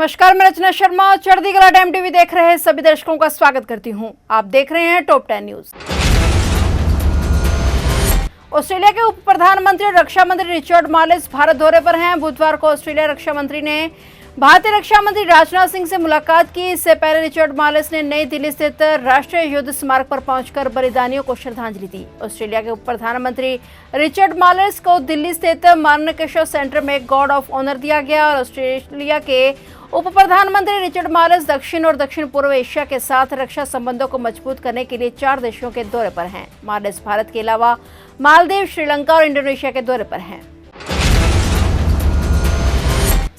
नमस्कार, मैं रचना शर्मा। चढ़ती कला टाइम टीवी देख रहे सभी दर्शकों का स्वागत करती हूं। आप देख रहे हैं टॉप 10 न्यूज। ऑस्ट्रेलिया के उप प्रधानमंत्री और रक्षा मंत्री रिचर्ड मार्लेस भारत दौरे पर हैं। बुधवार को ऑस्ट्रेलिया रक्षा मंत्री ने भारतीय रक्षा मंत्री राजनाथ सिंह से मुलाकात की। इससे पहले रिचर्ड मार्लेस ने नई दिल्ली स्थित राष्ट्रीय युद्ध स्मारक पर पहुंचकर बलिदानियों को श्रद्धांजलि दी। ऑस्ट्रेलिया के उप प्रधानमंत्री रिचर्ड मार्लेस को दिल्ली स्थित मानेकशॉ सेंटर में गार्ड ऑफ ऑनर दिया गया और ऑस्ट्रेलिया के उप प्रधानमंत्री रिचर्ड मार्लेस दक्षिण और दक्षिण पूर्व एशिया के साथ रक्षा संबंधों को मजबूत करने के लिए 4 देशों के दौरे पर हैं। मार्लेस भारत के अलावा मालदीव, श्रीलंका और इंडोनेशिया के दौरे पर हैं।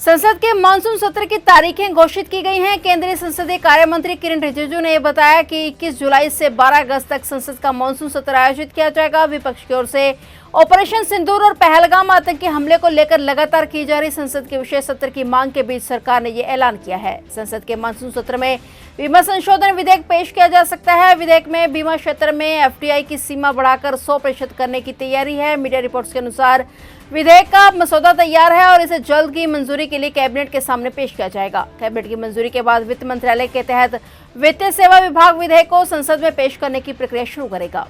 संसद के मानसून सत्र की तारीखें घोषित की गई हैं। केंद्रीय संसदीय कार्य मंत्री किरण रिजिजू ने बताया कि 21 जुलाई से 12 अगस्त तक संसद का मानसून सत्र आयोजित किया जाएगा। विपक्ष की ओर से ऑपरेशन सिंदूर और पहलगाम आतंकी हमले को लेकर लगातार की जा रही संसद के विशेष सत्र की मांग के बीच सरकार ने ये ऐलान किया है। संसद के मानसून सत्र में बीमा संशोधन विधेयक पेश किया जा सकता है। विधेयक में बीमा क्षेत्र में एफडीआई की सीमा बढ़ाकर 100% करने की तैयारी है। मीडिया रिपोर्ट्स के अनुसार विधेयक का मसौदा तैयार है और इसे जल्द की मंजूरी के लिए कैबिनेट के सामने पेश किया जाएगा। कैबिनेट की मंजूरी के बाद वित्त मंत्रालय के तहत वित्तीय सेवा विभाग विधेयक को संसद में पेश करने की प्रक्रिया शुरू करेगा।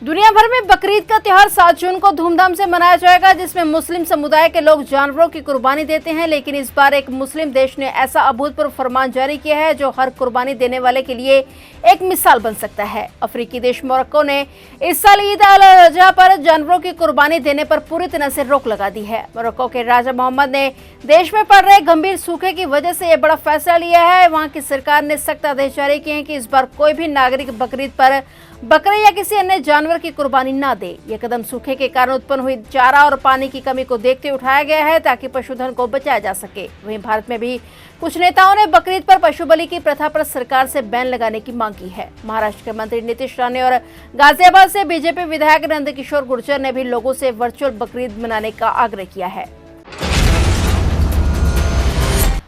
दुनिया भर में बकरीद का त्योहार 7 जून को धूमधाम से मनाया जाएगा, जिसमें मुस्लिम समुदाय के लोग जानवरों की कुर्बानी देते हैं। लेकिन इस बार एक मुस्लिम देश ने ऐसा अभूतपूर्व फरमान जारी किया है जो हर कुर्बानी देने वाले के लिए एक मिसाल बन सकता है। अफ्रीकी देश मोरक्को ने इस साल ईद अल अजहा पर जानवरों की कुर्बानी देने पर पूरी तरह से रोक लगा दी है। मोरक्को के राजा मोहम्मद ने देश में पड़ रहे गंभीर सूखे की वजह से यह बड़ा फैसला लिया है। वहाँ की सरकार ने सख्त आदेश जारी किए हैं कि इस बार कोई भी नागरिक बकरीद पर बकरे या किसी अन्य जानवर की कुर्बानी ना दे। यह कदम सूखे के कारण उत्पन्न हुई चारा और पानी की कमी को देखते उठाया गया है ताकि पशुधन को बचाया जा सके। वहीं भारत में भी कुछ नेताओं ने बकरीद पर पशु बलि की प्रथा पर सरकार से बैन लगाने की मांग की है। महाराष्ट्र के मंत्री नीतीश राणे और गाजियाबाद से बीजेपी विधायक नंदकिशोर गुर्जर ने भी लोगों से वर्चुअल बकरीद मनाने का आग्रह किया है।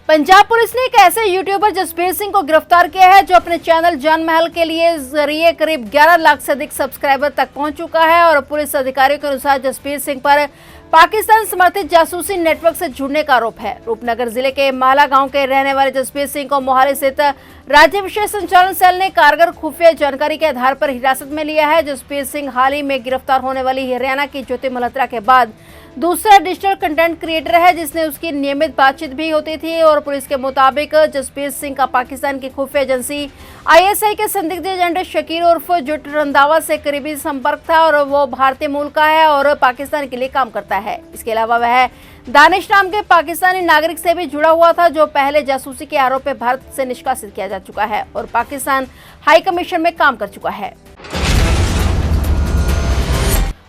पंजाब पुलिस ने एक ऐसे यूट्यूबर जसबीर सिंह को गिरफ्तार किया है जो अपने चैनल जान महल के लिए जरिए करीब 11 लाख से अधिक सब्सक्राइबर तक पहुंच चुका है। और पुलिस अधिकारियों के अनुसार जसबीर सिंह पर पाकिस्तान समर्थित जासूसी नेटवर्क से जुड़ने का आरोप है। रूपनगर जिले के माला गांव के रहने वाले जसबीर सिंह को मोहाली स्थित राज्य विशेष संचालन सेल ने कारगर खुफिया जानकारी के आधार पर हिरासत में लिया है। जसबीर सिंह हाल ही में गिरफ्तार होने वाली हरियाणा की ज्योति मल्होत्रा के बाद दूसरा डिजिटल कंटेंट क्रिएटर है जिसने उसकी नियमित बातचीत भी होती थी। और पुलिस के मुताबिक जसबीर सिंह का पाकिस्तान की खुफिया एजेंसी आईएसआई के संदिग्ध एजेंट शकीर उर्फ जुट रंधावा से करीबी संपर्क था और वो भारतीय मूल का है और पाकिस्तान के लिए काम करता है। इसके अलावा वह दानिश नाम के पाकिस्तानी नागरिक से भी जुड़ा हुआ था जो पहले जासूसी के आरोप में भारत से निष्कासित किया जा चुका है और पाकिस्तान हाई कमीशन में काम कर चुका है।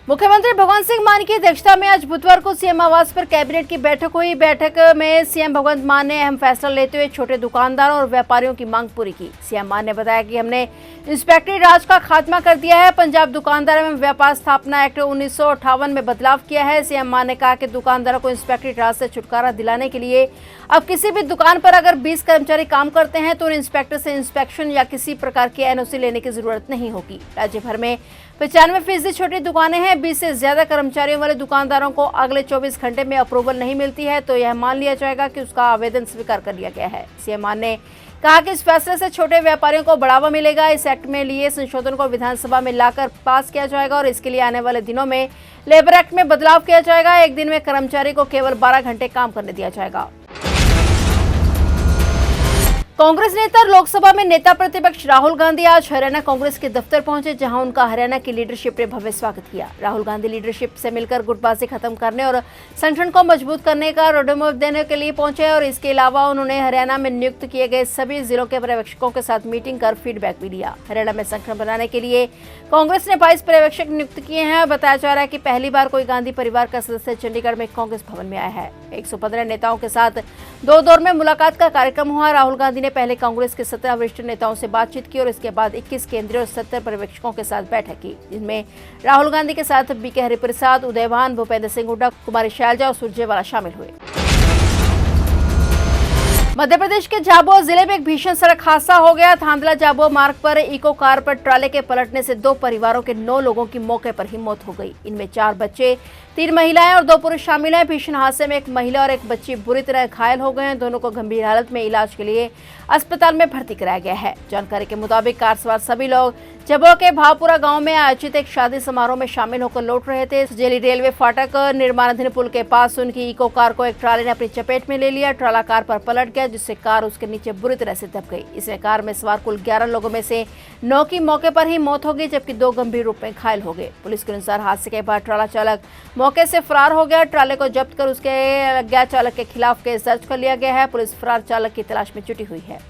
मुख्यमंत्री भगवंत सिंह मान की अध्यक्षता में आज बुधवार को सीएम आवास पर कैबिनेट की बैठक हुई। बैठक में सीएम भगवंत मान ने अहम फैसला लेते हुए छोटे दुकानदारों और व्यापारियों की मांग पूरी की। सीएम मान ने बताया कि हमने इंस्पेक्टरी राज का खात्मा कर दिया है। पंजाब दुकानदार एवं व्यापार स्थापना एक्ट 1958 में बदलाव किया है। सीएम मान ने कहा कि दुकानदारों को इंस्पेक्टरी राज से छुटकारा दिलाने के लिए अब किसी भी दुकान पर अगर 20 कर्मचारी काम करते हैं तो उन इंस्पेक्टर से इंस्पेक्शन या किसी प्रकार की एनओसी लेने की जरूरत नहीं होगी। राज्य भर में 95% छोटी दुकानें हैं। 20 से ज्यादा कर्मचारियों वाले दुकानदारों को अगले 24 घंटे में अप्रूवल नहीं मिलती है तो यह मान लिया जाएगा कि उसका आवेदन स्वीकार कर लिया गया है। सीएम मान ने कहा कि इस फैसले से छोटे व्यापारियों को बढ़ावा मिलेगा। इस एक्ट में लिए संशोधन को विधानसभा में लाकर पास किया जाएगा और इसके लिए आने वाले दिनों में लेबर एक्ट में बदलाव किया जाएगा। एक दिन में कर्मचारी को केवल 12 घंटे काम करने दिया जाएगा। कांग्रेस नेता और लोकसभा में नेता प्रतिपक्ष राहुल गांधी आज हरियाणा कांग्रेस के दफ्तर पहुंचे जहां उनका हरियाणा की लीडरशिप ने भव्य स्वागत किया। राहुल गांधी लीडरशिप से मिलकर गुटबाजी खत्म करने और संगठन को मजबूत करने का रोडमैप देने के लिए पहुंचे और इसके अलावा उन्होंने हरियाणा में नियुक्त किए गए सभी जिलों के पर्यवेक्षकों के साथ मीटिंग कर फीडबैक भी लिया। हरियाणा में संगठन बनाने के लिए कांग्रेस ने 22 पर्यवेक्षक नियुक्त किए हैं। बताया जा रहा है कि पहली बार कोई गांधी परिवार का सदस्य चंडीगढ़ में कांग्रेस भवन में आया है। 115 नेताओं के साथ 2 दौर में मुलाकात का कार्यक्रम हुआ। राहुल गांधी ने पहले कांग्रेस के 17 वरिष्ठ नेताओं से बातचीत की और इसके बाद 21 केंद्रीय और 70 पर्यवेक्षकों के साथ बैठक की, जिनमें राहुल गांधी के साथ बीके हरिप्रसाद, उदयभान, भूपेंद्र सिंह हुड्डा, कुमारी शैलजा और सुरजेवाला शामिल हुए। मध्य प्रदेश के झाबुआ जिले में एक भीषण सड़क हादसा हो गया। थांदला झाबुआ मार्ग पर इको कार पर ट्राले के पलटने से 2 परिवारों के 9 लोगों की मौके पर ही मौत हो गई। इनमें 4 बच्चे, 3 महिलाएं और 2 पुरुष शामिल हैं। भीषण हादसे में एक महिला और एक बच्ची बुरी तरह घायल हो गए हैं। दोनों को गंभीर हालत में इलाज के लिए अस्पताल में भर्ती कराया गया है। जानकारी के मुताबिक कार सवार सभी लोग झाबुआ के भावपुरा गांव में आयोजित एक शादी समारोह में शामिल होकर लौट रहे थे। सुजेली रेलवे फाटक निर्माणाधीन पुल के पास उनकी इको कार को एक ट्राले ने अपनी चपेट में ले लिया। ट्राला कार पर पलट गया, जिससे कार उसके नीचे बुरी तरह से दब गई। इसमें कार में सवार कुल 11 लोगों में से 9 की मौके पर ही मौत हो गई, जबकि 2 गंभीर रूप में घायल हो गए। पुलिस के अनुसार हादसे के बाद ट्राला चालक मौके से फरार हो गया। ट्राले को जब्त कर उसके अज्ञात चालक के खिलाफ केस दर्ज कर लिया गया है। पुलिस फरार चालक की तलाश में जुटी हुई है।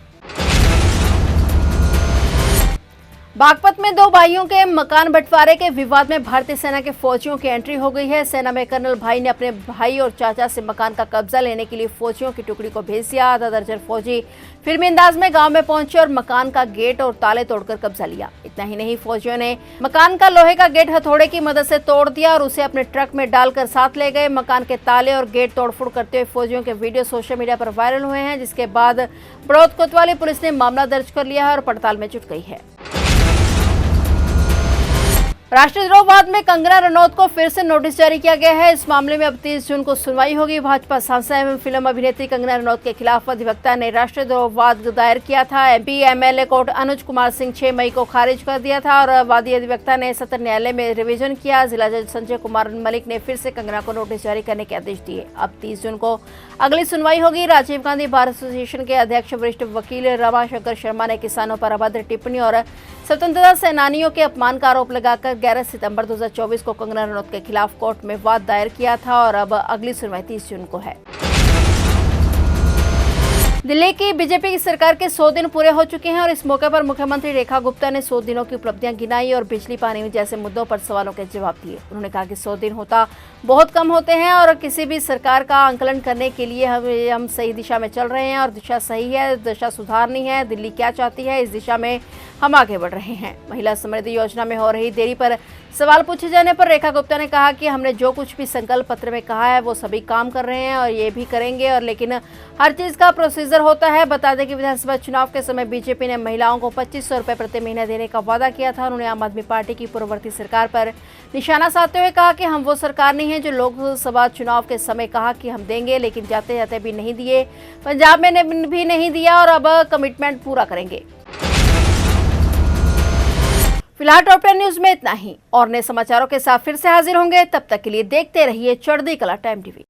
बागपत में 2 भाइयों के मकान बंटवारे के विवाद में भारतीय सेना के फौजियों की एंट्री हो गई है। सेना में कर्नल भाई ने अपने भाई और चाचा से मकान का कब्जा लेने के लिए फौजियों की टुकड़ी को भेज दिया। आधा दर्जन फौजी फिल्मी अंदाज में गांव में पहुंचे और मकान का गेट और ताले तोड़कर कब्जा लिया। इतना ही नहीं, फौजियों ने मकान का लोहे का गेट हथौड़े की मदद से तोड़ दिया और उसे अपने ट्रक में डालकर साथ ले गए। मकान के ताले और गेट तोड़फोड़ करते हुए फौजियों के वीडियो सोशल मीडिया पर वायरल हुए हैं, जिसके बाद बड़ौद कोतवाली पुलिस ने मामला दर्ज कर लिया है और पड़ताल में जुट गई है। राष्ट्रद्रोहवाद में कंगना रनौत को फिर से नोटिस जारी किया गया है। इस मामले में अब 30 जून को सुनवाई होगी। भाजपा सांसद एवं फिल्म अभिनेत्री कंगना रनौत के खिलाफ अधिवक्ता ने राष्ट्रद्रोहवाद दायर किया था। MP MLA court Anuj Kumar Singh 6 मई को खारिज कर दिया था और वादी अधिवक्ता ने सत्र न्यायालय में रिवीजन किया। जिला जज संजय कुमार मलिक ने फिर से कंगना को नोटिस जारी करने के आदेश दिए। अब 30 जून को अगली सुनवाई होगी। राजीव गांधी बार एसोसिएशन के अध्यक्ष वरिष्ठ वकील रमाशंकर शर्मा ने किसानों पर अभद्र टिप्पणी और स्वतंत्रता सेनानियों के अपमान का आरोप लगाकर 11 सितंबर 2024 को कंगना रनौत के खिलाफ कोर्ट में वाद दायर किया था और अब अगली सुनवाई 30 जून को है। दिल्ली की बीजेपी की सरकार के 100 दिन पूरे हो चुके हैं और इस मौके पर मुख्यमंत्री रेखा गुप्ता ने 100 दिनों की उपलब्धियां गिनाई और बिजली पानी जैसे मुद्दों पर सवालों के जवाब दिए। उन्होंने कहा कि 100 दिन होता बहुत कम होते हैं और किसी भी सरकार का आंकलन करने के लिए हम सही दिशा में चल रहे हैं और दिशा सही है, दिशा सुधारनी है। दिल्ली क्या चाहती है, इस दिशा में हम आगे बढ़ रहे हैं। महिला समृद्धि योजना में हो रही देरी पर सवाल पूछे जाने पर रेखा गुप्ता ने कहा कि हमने जो कुछ भी संकल्प पत्र में कहा है वो सभी काम कर रहे हैं और ये भी करेंगे, और लेकिन हर चीज का प्रोसीजर होता है। बता दें कि विधानसभा चुनाव के समय बीजेपी ने महिलाओं को 2500 रुपए प्रति महीने देने का वादा किया था। उन्होंने आम आदमी पार्टी की पूर्ववर्ती सरकार पर निशाना साधते हुए कहा कि हम वो सरकार नहीं है जो लोकसभा चुनाव के समय कहा कि हम देंगे लेकिन जाते जाते भी नहीं दिए, पंजाब में भी नहीं दिया और अब कमिटमेंट पूरा करेंगे। फिलहाल टॉप 10 न्यूज में इतना ही और नए समाचारों के साथ फिर से हाजिर होंगे। तब तक के लिए देखते रहिए चढ़ती कला टाइम टीवी।